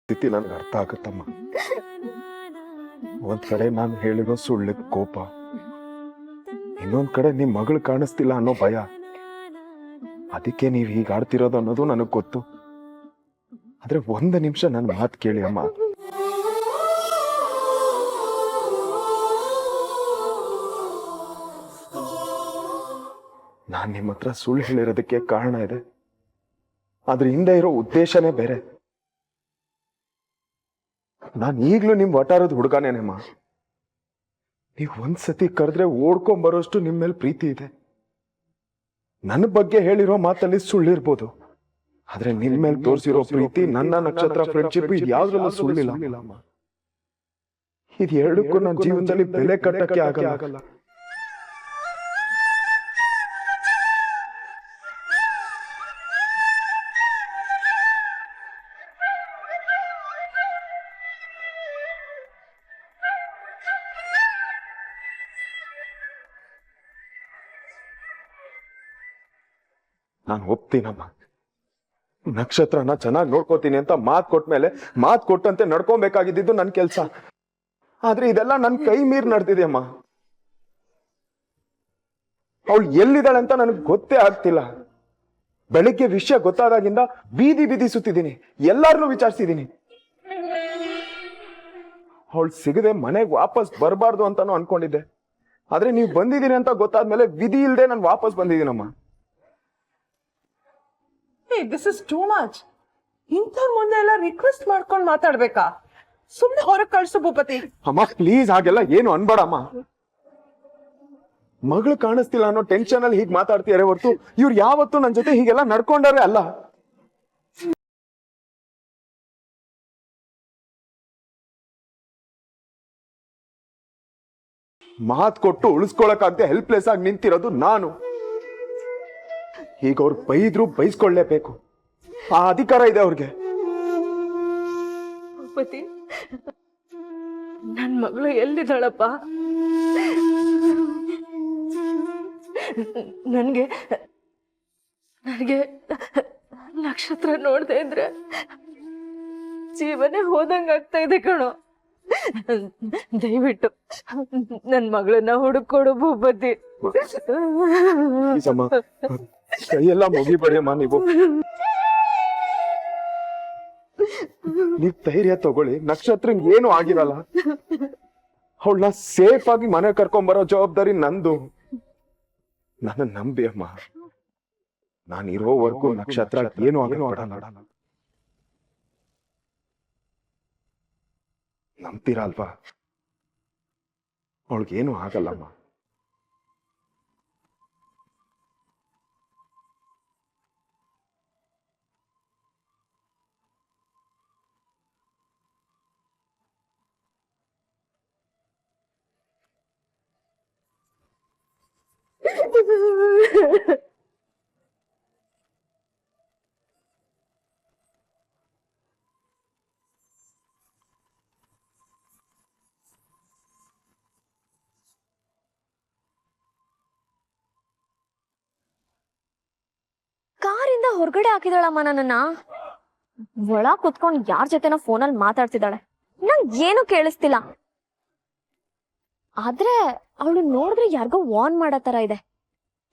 ಸ್ಥಿತಿ ನನ್ಗೆ ಅರ್ಥ ಆಗುತ್ತಮ್ಮ. ಒಂದ್ ಕಡೆ ನಾನು ಹೇಳಿರೋ ಸುಳ್ಳಿಗೆ ಕೋಪ, ಇನ್ನೊಂದ್ ಕಡೆ ನಿಮ್ ಮಗಳು ಕಾಣಿಸ್ತಿಲ್ಲ ಅನ್ನೋ ಭಯ. ಅದಕ್ಕೆ ನೀವ್ ಹೀಗೆ ಆಡ್ತಿರೋದು ಅನ್ನೋದು ನನಗ್ ಗೊತ್ತು. ಆದ್ರೆ ಒಂದು ನಿಮಿಷ ನನ್ನ ಮಾತು ಕೇಳಿ ಅಮ್ಮ. ನಾನ್ ನಿಮ್ಮ ಹತ್ರ ಸುಳ್ಳು ಹೇಳಿರೋದಕ್ಕೆ ಕಾರಣ ಇದೆ, ಅದ್ರ ಹಿಂದೆ ಇರೋ ಉದ್ದೇಶನೇ ಬೇರೆ. ನಾನು ಈಗ್ಲೂ ನಿಮ್ ವಟಾರದ ಹುಡುಗಾನೇನಮ್ಮ. ನೀವ್ ಒಂದ್ಸತಿ ಕರೆದ್ರೆ ಓಡ್ಕೊಂಬರೋಷ್ಟು ನಿಮ್ ಮೇಲೆ ಪ್ರೀತಿ ಇದೆ. ನನ್ನ ಬಗ್ಗೆ ಹೇಳಿರೋ ಮಾತಲ್ಲಿ ಸುಳ್ಳಿರ್ಬೋದು, ಆದ್ರೆ ನಿನ್ ಮೇಲೆ ತೋರಿಸಿರೋ ಪ್ರೀತಿ, ನನ್ನ ನಕ್ಷತ್ರ ಫ್ರೆಂಡ್ಶಿಪ್ ಯಾವ್ದ್ರಲ್ಲೂ ಸುಳ್ಳಿಲ್ಲ. ಇದು ಎರಡಕ್ಕೂ ನನ್ನ ಜೀವನದಲ್ಲಿ ಬೆಲೆ ಕಟ್ಟಕ್ಕೆ ಆಗಲ್ಲ. ನಾನು ಒಪ್ತೀನಮ್ಮ. ನಕ್ಷತ್ರನ ಚೆನ್ನಾಗಿ ನೋಡ್ಕೋತೀನಿ ಅಂತ ಮಾತು ಕೊಟ್ಮೇಲೆ ಮಾತು ಕೊಟ್ಟಂತೆ ನಡ್ಕೊಬೇಕಾಗಿದ್ದು ನನ್ನ ಕೆಲಸ. ಆದ್ರೆ ಇದೆಲ್ಲ ನನ್ನ ಕೈ ಮೀರಿ ನಡೆದಿದೆ ಅಮ್ಮ. ಅವಳು ಎಲ್ಲಿದ್ದಾಳೆ ಅಂತ ನನಗೆ ಗೊತ್ತೇ ಆಗ್ತಿಲ್ಲ. ಬೆಳಿಗ್ಗೆ ವಿಷಯ ಗೊತ್ತಾದಾಗಿಂದ ಬೀದಿ ಬೀದಿ ಸುತ್ತಿದ್ದೀನಿ, ಎಲ್ಲಾರನ್ನೂ ವಿಚಾರಿಸಿದ್ದೀನಿ. ಅವಳು ಸಿಗದೆ ಮನೆಗೆ ವಾಪಸ್ ಬರಬಾರ್ದು ಅಂತಾನು ಅನ್ಕೊಂಡಿದ್ದೆ. ಆದ್ರೆ ನೀವು ಬಂದಿದ್ದೀನಿ ಅಂತ ಗೊತ್ತಾದ್ಮೇಲೆ ವಿಧಿ ಇಲ್ಲದೆ ನಾನು ವಾಪಸ್ ಬಂದಿದ್ದೀನಮ್ಮ. This is too much. ಇಂಥವ್ರ ಮುಂದೆ ಎಲ್ಲ ರಿಕ್ವೆಸ್ಟ್ ಮಾಡ್ಕೊಂಡು ಮಾತಾಡ್ಬೇಕಾ? ಸುಮ್ನೆ ಹೊರಗೆ ಕಳ್ಸು ಭೂಪತಿ. ಅಮ್ಮ ಪ್ಲೀಸ್ ಹಾಗೆಲ್ಲ ಏನು ಅನ್ಬೇಡಮ್ಮ. ಮಗಳು ಕಾಣಿಸ್ತಿಲ್ಲ ಅನ್ನೋ ಟೆನ್ಷನ್ ಅಲ್ಲಿ ಹೀಗೆ ಮಾತಾಡ್ತಿದಾರೆ ಹೊರತು ಇವ್ರು ಯಾವತ್ತೂ ನನ್ನ ಜೊತೆ ಹೀಗೆಲ್ಲ ನಡ್ಕೊಂಡಾರೆ ಅಲ್ಲ. ಮಾತು ಕೊಟ್ಟು ಉಳಿಸ್ಕೊಳಕ್ಕಾಗದೆ ಹೆಲ್ಪ್ಲೆಸ್ ಆಗಿ ನಿಂತಿರೋದು ನಾನು. ಈಗ ಅವ್ರು ಬೈದ್ರು ಬೈಸ್ಕೊಳ್ಳೇಬೇಕು, ಆ ಅಧಿಕಾರ ಇದೆ ಅವ್ರಿಗೆ. ಭೂಪತಿ, ನನ್ ಮಗಳು ಎಲ್ಲಿದ್ದಾಳಪ್ಪ? ನನಗೆ ನಕ್ಷತ್ರ ನೋಡ್ದೆ ಇದ್ರೆ ಜೀವನೇ ಹೋದಂಗ ಆಗ್ತಾ ಇದೆ ಕಣೋ. ದಯವಿಟ್ಟು ನನ್ ಮಗಳನ್ನ ಹುಡುಕೊಡು ಭೂಪತಿ. ಕೈಯೆಲ್ಲ ಮುಗಿಬೇಡಮ್ಮ. ನೀವ್ ಧೈರ್ಯ ತಗೊಳ್ಳಿ, ನಕ್ಷತ್ರ ಏನು ಆಗಿರಲ್ಲ. ಅವಳನ್ನ ಸೇಫ್ ಆಗಿ ಮನೆ ಕರ್ಕೊಂಡ್ ಬರೋ ಜವಾಬ್ದಾರಿ ನಂದು. ನನ್ನ ನಂಬಿ ಅಮ್ಮ. ನಾನು ಇರೋವರೆಗೂ ನಕ್ಷತ್ರ ಏನು ಆಗಲ್ಲ. ನಂಬ್ತೀರಾ ಅಲ್ವಾ? ಅವಳಿಗೇನು ಆಗಲ್ಲಮ್ಮ. ಕಾರಿಂದ ಹೊರಗಡೆ ಹಾಕಿದಾಳಮ್ಮ ನನ್ನನ್ನ. ಒಳ ಕುತ್ಕೊಂಡು ಯಾರ ಜೊತೆನೋ ಫೋನಲ್ಲಿ ಮಾತಾಡ್ತಿದ್ದಾಳೆ, ನಂಗೆ ಏನು ಕೇಳಿಸ್ತಿಲ್ಲ. ಆದ್ರೆ ಅವಳು ನೋಡಿದ್ರೆ ಯಾರಿಗೋ ವಾರ್ನ್ ಮಾಡೋ ತರ ಇದೆ,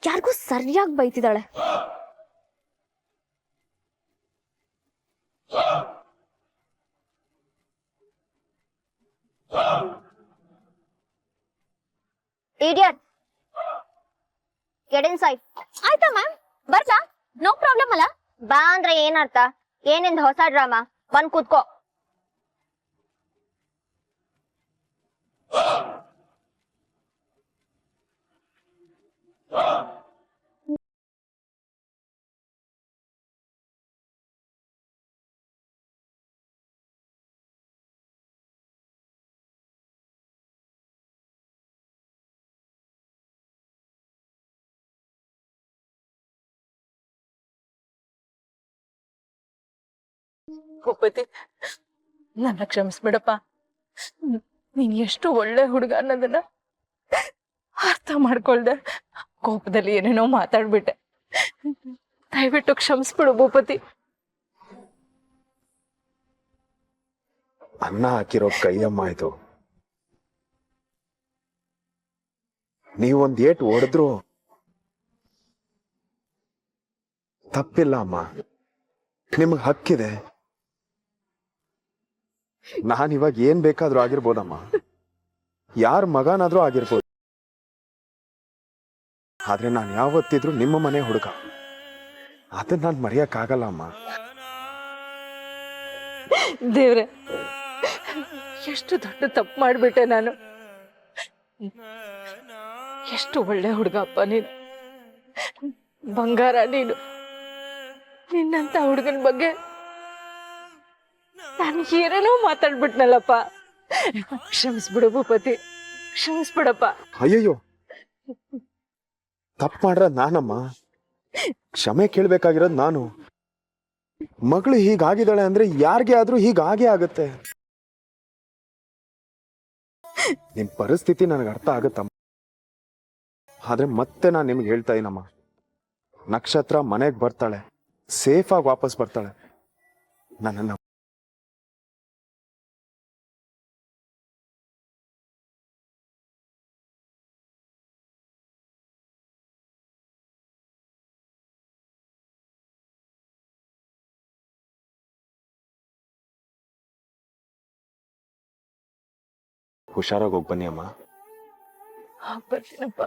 ಯಾರಿಗೂ ಸರಿಯಾಗಿ ಬೈತಿದ್ದಾಳೆ. Idiot, get inside. ಆಯ್ತಾ ಮ್ಯಾಮ್, ಬರ್ಲಾ? ನೋ ಪ್ರಾಬ್ಲಮ್ ಅಲ್ಲ? ಬಾ ಅಂದ್ರೆ ಏನರ್ಥ? ಏನಿಂದ ಹೊಸ ಡ್ರಾಮಾ? ಬಂದ್ ಕೂತ್ಕೋ. ಭೂಪತಿ, ನನ್ನ ಕ್ಷಮಿಸ್ಬಿಡಪ್ಪ. ನೀನ್ ಎಷ್ಟು ಒಳ್ಳೆ ಹುಡುಗ ಅನ್ನೋದನ್ನ ಅರ್ಥ ಮಾಡ್ಕೊಳ್ದೆ ಕೋಪದಲ್ಲಿ ಏನೇನೋ ಮಾತಾಡ್ಬಿಟ್ಟೆ. ದಯವಿಟ್ಟು ಕ್ಷಮಿಸ್ಬಿಡು ಭೂಪತಿ. ಅನ್ನ ಹಾಕಿರೋ ಕೈಯಮ್ಮ ಇದು. ನೀವೊಂದ್ ಏಟ್ ಹೊಡೆದ್ರು ತಪ್ಪಿಲ್ಲ ಅಮ್ಮ, ನಿಮ್ಗೆ ಹಕ್ಕಿದೆ. ನಾನಿವಾಗ ಏನ್ ಬೇಕಾದ್ರೂ ಆಗಿರ್ಬೋದಮ್ಮ, ಯಾರ ಮಗನಾದ್ರೂ ಆಗಿರ್ಬೋದು. ಆದ್ರೆ ನಾನು ಯಾವತ್ತಿದ್ರು ನಿಮ್ಮ ಮನೆ ಹುಡುಗ, ಅದನ್ನ ನಾನು ಮರೆಯಕ್ಕಾಗಲ್ಲ ಅಮ್ಮ. ದೇವ್ರೆ, ಎಷ್ಟು ದೊಡ್ಡ ತಪ್ಪು ಮಾಡ್ಬಿಟ್ಟೆ ನಾನು. ಎಷ್ಟು ಒಳ್ಳೆ ಹುಡುಗಪ್ಪ ನೀನು, ಬಂಗಾರ ನೀನು. ನಿನ್ನಂತ ಹುಡುಗನ ಬಗ್ಗೆ ನಾನು ಏನೇನೋ ಮಾತಾಡ್ಬಿಟ್ನಲ್ಲಪ್ಪ. ಕ್ಷಮಿಸ್ಬಿಡು ಭೂಪತಿ, ಕ್ಷಮಿಸ್ಬಿಡಪ್ಪ. ಅಯ್ಯಯ್ಯೋ, ತಪ್ಪು ಮಾಡ್ರ ನಾನಮ್ಮ, ಕ್ಷಮೆ ಕೇಳ್ಬೇಕಾಗಿರೋದು ನಾನು. ಮಗಳು ಹೀಗಾಗಿದ್ದಾಳೆ ಅಂದ್ರೆ ಯಾರಿಗೆ ಆದ್ರೂ ಹೀಗಾಗೇ ಆಗತ್ತೆ. ನಿಮ್ ಪರಿಸ್ಥಿತಿ ನನಗೆ ಅರ್ಥ ಆಗತ್ತಮ್ಮ. ಆದ್ರೆ ಮತ್ತೆ ನಾನು ನಿಮ್ಗೆ ಹೇಳ್ತಾ ಇದೀನಮ್ಮ, ನಕ್ಷತ್ರ ಮನೆಗೆ ಬರ್ತಾಳೆ, ಸೇಫ್ ಆಗಿ ವಾಪಸ್ ಬರ್ತಾಳೆ. ನನ್ನನ್ನ ಹುಷಾರಾಗಿ ಹೋಗಿ ಬನ್ನಿ ಅಮ್ಮ. ಬರ್ತೀನಪ್ಪ.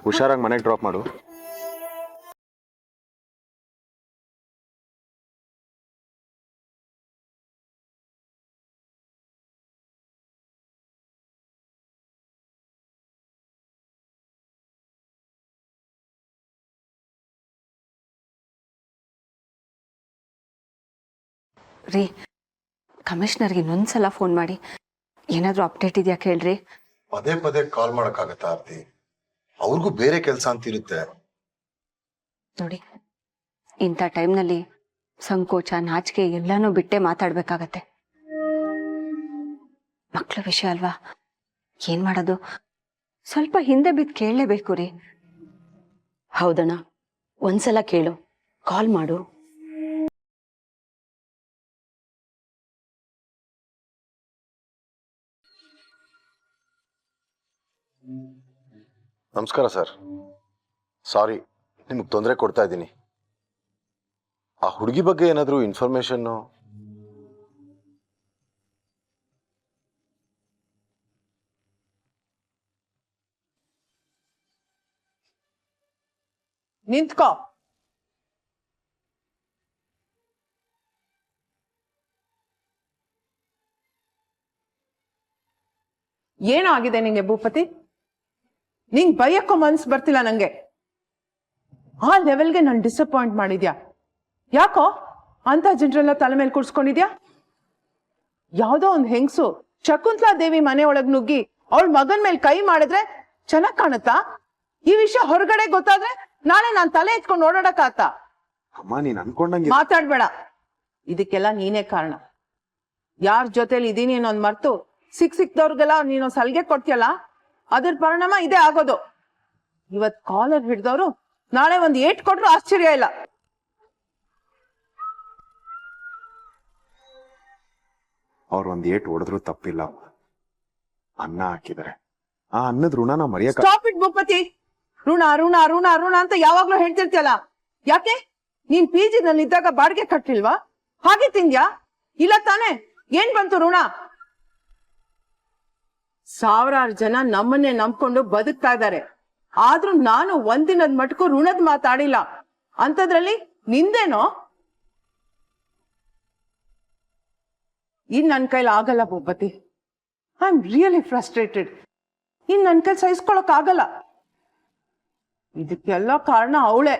ಹುಷಾರಾಗಿ ಮನೆಗೆ ಡ್ರಾಪ್ ಮಾಡು. ರೀ, ಕಮಿಷನರ್ಗೆ ಇನ್ನೊಂದ್ಸಲ ಫೋನ್ ಮಾಡಿ ಏನಾದರೂ ಅಪ್ಡೇಟ್ ಇದೆಯಾ ಕೇಳ್ರಿ. ಪದೇ ಪದೇ ಕಾಲ್ ಮಾಡಕ್ಕಾಗತ್ತಾ ಆರ್ತಿ? ಅವ್ರಿಗೂ ಬೇರೆ ಕೆಲಸ ಅಂತ ಇರುತ್ತೆ. ನೋಡಿ, ಇಂಥ ಟೈಮ್ನಲ್ಲಿ ಸಂಕೋಚ, ನಾಚಿಕೆ ಎಲ್ಲಾನು ಬಿಟ್ಟೆ ಮಾತಾಡ್ಬೇಕಾಗತ್ತೆ. ಮಕ್ಳ ವಿಷಯ ಅಲ್ವಾ, ಏನ್ ಮಾಡೋದು? ಸ್ವಲ್ಪ ಹಿಂದೆ ಬಿದ್ದು ಕೇಳಲೇಬೇಕು ರೀ. ಹೌದಣ್ಣ, ಒಂದ್ಸಲ ಕೇಳು, ಕಾಲ್ ಮಾಡು. ನಮಸ್ಕಾರ ಸರ್, ಸಾರಿ ನಿಮ್ಗೆ ತೊಂದರೆ ಕೊಡ್ತಾ ಇದ್ದೀನಿ. ಆ ಹುಡುಗಿ ಬಗ್ಗೆ ಏನಾದರೂ ಇನ್ಫಾರ್ಮೇಶನ್? ನಿಂತ್ಕೋ. ಏನೋ ಆಗಿದೆ ನಿಂಗೆ ಭೂಪತಿ? ನಿಂಗ್ ಬೈಯಕ್ಕೋ ಮನ್ಸ್ ಬರ್ತಿಲ್ಲ ನಂಗೆ. ಆ ಲೆವೆಲ್ಗೆ ನಾನು ಡಿಸಪಾಯಿಂಟ್ ಮಾಡಿದ್ಯಾ? ಯಾಕೋ ಅಂತ ಜನರೆಲ್ಲ ತಲೆ ಮೇಲೆ ಕೂರ್ಸ್ಕೊಂಡಿದ್ಯಾ? ಯಾವ್ದೋ ಒಂದ್ ಹೆಂಗ್ಸು ಶಕುಂತಲಾ ದೇವಿ ಮನೆ ಒಳಗ್ ನುಗ್ಗಿ ಅವಳ ಮಗನ್ ಮೇಲೆ ಕೈ ಮಾಡಿದ್ರೆ ಚೆನ್ನಾಗ್ ಕಾಣುತ್ತಾ? ಈ ವಿಷಯ ಹೊರಗಡೆ ಗೊತ್ತಾದ್ರೆ ನಾಳೆ ನಾನ್ ತಲೆ ಎತ್ಕೊಂಡು ಓಡಾಡಕ್ಕಾತ? ಅಮ್ಮ, ನೀನ್ ಅನ್ಕೊಂಡಂಗೆ ಮಾತಾಡ್ಬೇಡ. ಇದಕ್ಕೆಲ್ಲ ನೀನೇ ಕಾರಣ. ಯಾರ ಜೊತೆಲಿ ಇದೀನಿ ಅನ್ನೋದ್ ಮರ್ತು ಸಿಕ್ದವ್ರಿಗೆಲ್ಲ ನೀನು ಸಲಿಗೆ ಕೊಡ್ತೀಯಲ್ಲ, ಅದ್ರ ಪರಿಣಾಮ ಇದೇ ಆಗೋದು. ಇವತ್ ಕಾಲರ್ ಹಿಡ್ದವ್ರು ನಾಳೆ ಒಂದ್ ಏಟ್ ಕೊಟ್ರು ಆಶ್ಚರ್ಯ ಇಲ್ಲ. ಅವ್ರ ಒಂದ್ ಏಟ್ ಹೊಡೆದ್ರು ತಪ್ಪಿಲ್ಲ. ಅನ್ನ ಹಾಕಿದರೆ ಆ ಅನ್ನದ ಋಣನ ಮರೆಯಕ. ಸ್ಟಾಪ್ ಇಟ್ ಭೂಪತಿ. ಋಣ ಋಣ ಋಣ ಋಣ ಅಂತ ಯಾವಾಗ್ಲೂ ಹೇಳ್ತಿರ್ತೀಯಲ್ಲ, ಯಾಕೆ? ನೀನ್ PG ನಲ್ಲಿ ಇದ್ದಾಗ ಬಾಡಿಗೆ ಕಟ್ಟಿಲ್ವಾ? ಹಾಗೆ ತಿಂದ್ಯಾ? ಇಲ್ಲ ತಾನೆ? ಏನ್ ಬಂತು ಋಣ? ಸಾವಿರಾರು ಜನ ನಮ್ಮನ್ನೇ ನಂಬ್ಕೊಂಡು ಬದುಕ್ತಾ ಇದ್ದಾರೆ. ಆದ್ರೂ ನಾನು ಒಂದಿನದ ಮಟ್ಕು ಋಣದ್ ಮಾತಾಡಿಲ್ಲ. ಅಂತದ್ರಲ್ಲಿ ನಿಂದೇನೋ? ಇನ್ ನನ್ ಕೈಲಿ ಆಗಲ್ಲ Bhupathi. I am really frustrated. ಇನ್ ನನ್ ಕೈಲಿ ಸಹಿಸ್ಕೊಳಕ್ ಆಗಲ್ಲ. ಇದಕ್ಕೆಲ್ಲ ಕಾರಣ ಅವಳೇ.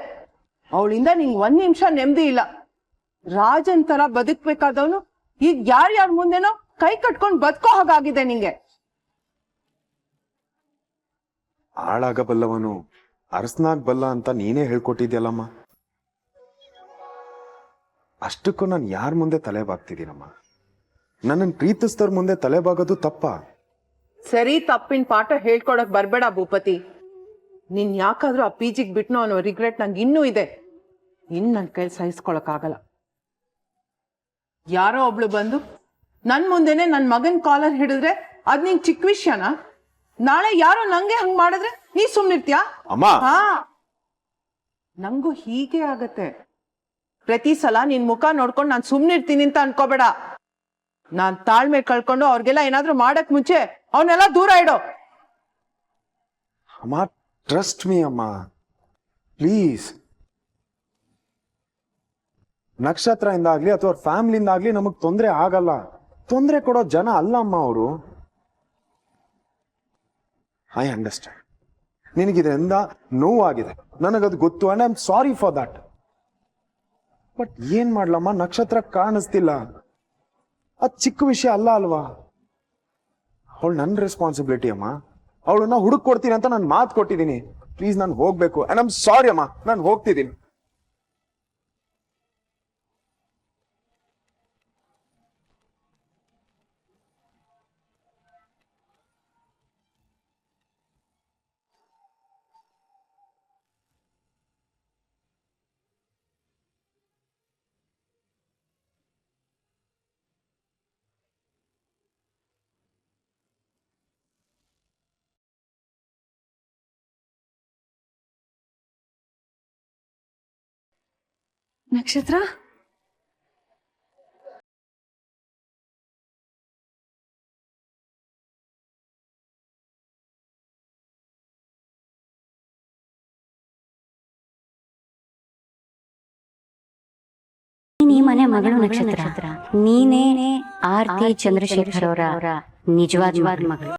ಅವಳಿಂದ ನಿಂಗ್ ಒಂದ್ ನಿಮಿಷ ನೆಮ್ಮದಿ ಇಲ್ಲ. ರಾಜನ್ ತರ ಬದುಕ್ಬೇಕಾದವನು ಈಗ ಯಾರ್ಯಾರ ಮುಂದೆನೋ ಕೈ ಕಟ್ಕೊಂಡ್ ಬದುಕೋ ಹಾಗಾಗಿದೆ ನಿಂಗೆ. ಹಾಳಾಗಬಲ್ಲವನು ಅರಸನಾಗ್ಬಲ್ಲ ಅಂತ ನೀನೇ ಹೇಳ್ಕೊಟ್ಟಿದ್ಯಲ್ಲಮ್ಮ. ಅಷ್ಟಕ್ಕೂ ನಾನು ಯಾರ ಮುಂದೆ ತಲೆ ಬಾಗ್ತಿದ್ದೀನಮ್ಮ? ನನ್ನನ್ನು ಪ್ರೀತಿಸ್ತವ್ರ ಮುಂದೆ ತಲೆ ಬಾಗೋದು ತಪ್ಪ? ಸರಿ, ತಪ್ಪಿನ ಪಾಠ ಹೇಳ್ಕೊಡಕ್ ಬರ್ಬೇಡ ಭೂಪತಿ. ನೀನ್ ಯಾಕಾದ್ರೂ ಆ PGಗ್ ಬಿಟ್ನೋ ಅನ್ನೋ ರಿಗ್ರೆಟ್ ನಂಗೆ ಇನ್ನೂ ಇದೆ. ಇನ್ ನನ್ ಕೈಲಿ ಸಹಿಸ್ಕೊಳಕ್ ಆಗಲ್ಲ. ಯಾರೋ ಒಬ್ಳು ಬಂದು ನನ್ ಮುಂದೆನೆ ನನ್ ಮಗನ್ ಕಾಲರ್ ಹಿಡಿದ್ರೆ ಅದ್ ನಿಂಗ್ ಚಿಕ್ಕ ವಿಷಯನಾ? ನಾಳೆ ಯಾರೋ ನಂಗೆ ಹಂಗ್ ಮಾಡಿದ್ರೆ ನೀ ಸುಮ್ನಿರ್ತೀಯಾ? ಅಮ್ಮ ಹಾ, ನಂಗೂ ಹೀಗೆ ಆಗತ್ತೆ. ಪ್ರತಿ ಸಲ ನಿನ್ ಮುಖ ನೋಡ್ಕೊಂಡು ನಾನ್ ಸುಮ್ನಿರ್ತೀನಿ ಅಂತ ಅನ್ಕೋಬೇಡ. ನಾನ್ ತಾಳ್ಮೆ ಕಳ್ಕೊಂಡು ಅವ್ರಿಗೆಲ್ಲ ಏನಾದ್ರೂ ಮಾಡಕ್ ಮುಂಚೆ ಅವನ್ನೆಲ್ಲ ದೂರ ಇಡೋ. ಅಮ್ಮ ಟ್ರಸ್ಟ್ ಮೀ ಅಮ್ಮ, ಪ್ಲೀಸ್. ನಕ್ಷತ್ರದಿಂದ ಆಗ್ಲಿ ಅಥವಾ ಅವ್ರ ಫ್ಯಾಮಿಲಿಯಿಂದ ಆಗ್ಲಿ ನಮಗ್ ತೊಂದರೆ ಆಗಲ್ಲ. ತೊಂದರೆ ಕೊಡೋ ಜನ ಅಲ್ಲ ಅಮ್ಮ ಅವರು. I understand. ನಿನಗಿದ್ರಿಂದ ನೋವಾಗಿದೆ, ನನಗದು ಗೊತ್ತು, and I am sorry for that. But ಏನ್ ಮಾಡ್ಲಮ್ಮ, ನಕ್ಷತ್ರ ಕಾಣಿಸ್ತಿಲ್ಲ. ಅದ್ ಚಿಕ್ಕ ವಿಷಯ ಅಲ್ಲ ಅಲ್ವಾ? ಅವಳು ನನ್ನ ರೆಸ್ಪಾನ್ಸಿಬಿಲಿಟಿ ಅಮ್ಮ. ಅವಳನ್ನ ಹುಡುಕ್ ಕೊಡ್ತೀನಿ ಅಂತ ನಾನು ಮಾತು ಕೊಟ್ಟಿದ್ದೀನಿ. ಪ್ಲೀಸ್ ನಾನು ಹೋಗ್ಬೇಕು. ಅಂಡ್ ಐ ಆಮ್ ಸಾರಿ ಅಮ್ಮ, ನಾನು ಹೋಗ್ತಿದ್ದೀನಿ. ನಕ್ಷತ್ರ, ಈ ಮನೆ ಮಗಳು ನಕ್ಷತ್ರ. ನೀನೇ ಆರ್ತಿ ಚಂದ್ರಶೇಖರ್ ಅವರ ನಿಜವಾದ ಮಗಳು.